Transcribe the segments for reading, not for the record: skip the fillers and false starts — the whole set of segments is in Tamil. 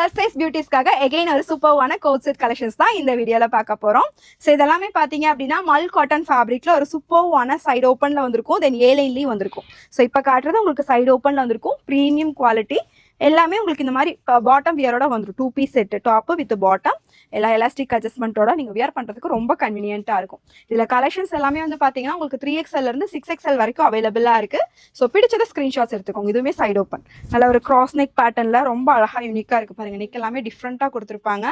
plus size beautiesக்காக again ஒரு சூப்பர்வான coat set collections தான் இந்த வீடியோல பார்க்க போறோம். சோ இதெல்லாமே பாத்தீங்க அப்படினா மல் காட்டன் ஃபேப்ரிக்ல ஒரு சூப்பர்வான சைடு ஓபன்ல வந்திருக்கும். தென் ஏ லைன்லயும் வந்திருக்கும். சோ இப்போ காட்டுறது உங்களுக்கு சைடு ஓபன்ல வந்திருக்கும். பிரீமியம் குவாலிட்டி எல்லாமே உங்களுக்கு இந்த மாதிரி பாட்டம் வியரோட வந்துரும். 2 piece set top with bottom எல்லா எலாஸ்டிக் அட்ஜஸ்ட்மெண்ட்டோட நீங்க வியர் பண்றதுக்கு ரொம்ப கன்வீனியன்ட்டா இருக்கும். இதுல கலெக்ஷன்ஸ் எல்லாமே வந்து பாத்தீங்கன்னா உங்களுக்கு 3XL இருந்து 6XL வரைக்கும் அவைலபிளா இருக்கு. ஸோ பிடிச்சத ஸ்கிரீன்ஷாட்ஸ் எடுத்துக்கோங்க. இதுவுமே சைடு ஓப்பன் நல்ல ஒரு கிராஸ் நெக் பேட்டர்ன்ல ரொம்ப அழகா யூனிக்கா இருக்கு பாருங்க. நெக் எல்லாமே டிஃப்ரெண்டா கொடுத்துருப்பாங்க.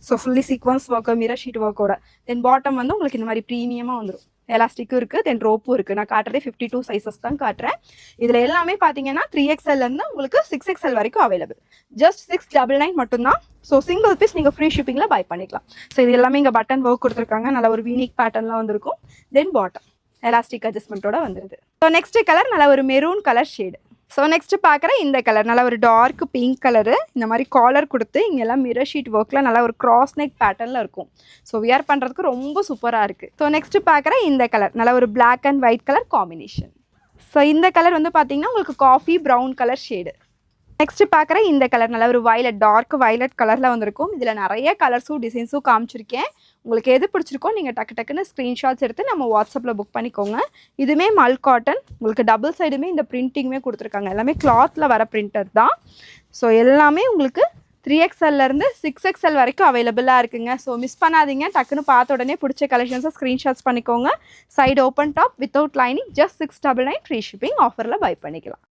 So fully sequence work mirror sheet ஒர்க்கோட தென் பாட்டம் வந்து உங்களுக்கு இந்த மாதிரி ப்ரீமியமா வந்துடும். எலாஸ்டிக்கும் இருக்கு தென் ரோப்பும் இருக்கு. நான் காட்டுறதே 52 சைஸஸ் தான் காட்டுறேன். இதுல எல்லாமே பாத்தீங்கன்னா 3XL இருந்து உங்களுக்கு 6XL வரைக்கும் அவைலபிள். ஜஸ்ட் 699 மட்டும்தான். ஸோ சிங்கிள் பீஸ் நீங்க ஃப்ரீ ஷிப்பிங்ல பை பண்ணிக்கலாம். ஸோ இது எல்லாமே இங்க பட்டன் ஒர்க் கொடுத்துருக்காங்க. நல்ல ஒரு யூனிக் பேட்டர்ன்ல வந்திருக்கும். தென் பாட்டம் எலாஸ்டிக் அட்ஜஸ்ட்மெண்ட்டோட வந்துருது. ஸோ நெக்ஸ்ட் கலர் நல்ல ஒரு maroon colour shade. So next பார்க்குற இந்த கலர் நல்லா ஒரு டார்க் பிங்க் கலரு. இந்த மாதிரி காலர் கொடுத்து இங்கெல்லாம் மிரர் ஷீட் ஒர்க்கில் நல்லா ஒரு கிராஸ் நெக் பேட்டர்னில் இருக்கும். ஸோ வியர் பண்ணுறதுக்கு ரொம்ப சூப்பராக இருக்குது. ஸோ நெக்ஸ்ட் பார்க்குற இந்த கலர் நல்லா ஒரு black and white colour combination. So இந்த கலர் வந்து பார்த்தீங்கன்னா உங்களுக்கு coffee brown colour shade. Next பார்க்குற இந்த கலர் நல்லா ஒரு வயலட் டார்க் வயலட் கலரில் வந்திருக்கும். இதில் நிறைய கலர்ஸும் டிசைன்ஸும் காமிச்சிருக்கேன். உங்களுக்கு எது பிடிச்சிருக்கோ நீங்கள் டக்குன்னு ஸ்க்ரீன்ஷாட்ஸ் எடுத்து நம்ம வாட்ஸ்அப்பில் புக் பண்ணிக்கோங்க. இதுவுமே மல் காட்டன் உங்களுக்கு டபுள் சைடுமே இந்த பிரிண்டிங்குமே கொடுத்துருக்காங்க. எல்லாமே கிளாத்தில் வர பிரிண்டர் தான். ஸோ எல்லாமே உங்களுக்கு 3XLலேருந்து 6XL வரைக்கும் அவைலபிளாக இருக்குங்க. ஸோ மிஸ் பண்ணாதீங்க. டக்குன்னு பார்த்த உடனே பிடிச்ச கலெக்ஷன்ஸை ஸ்க்ரீன்ஷாட்ஸ் பண்ணிக்கோங்க. Side open top without lining just 699 free shipping ஆஃபரில் பை பண்ணிக்கலாம்.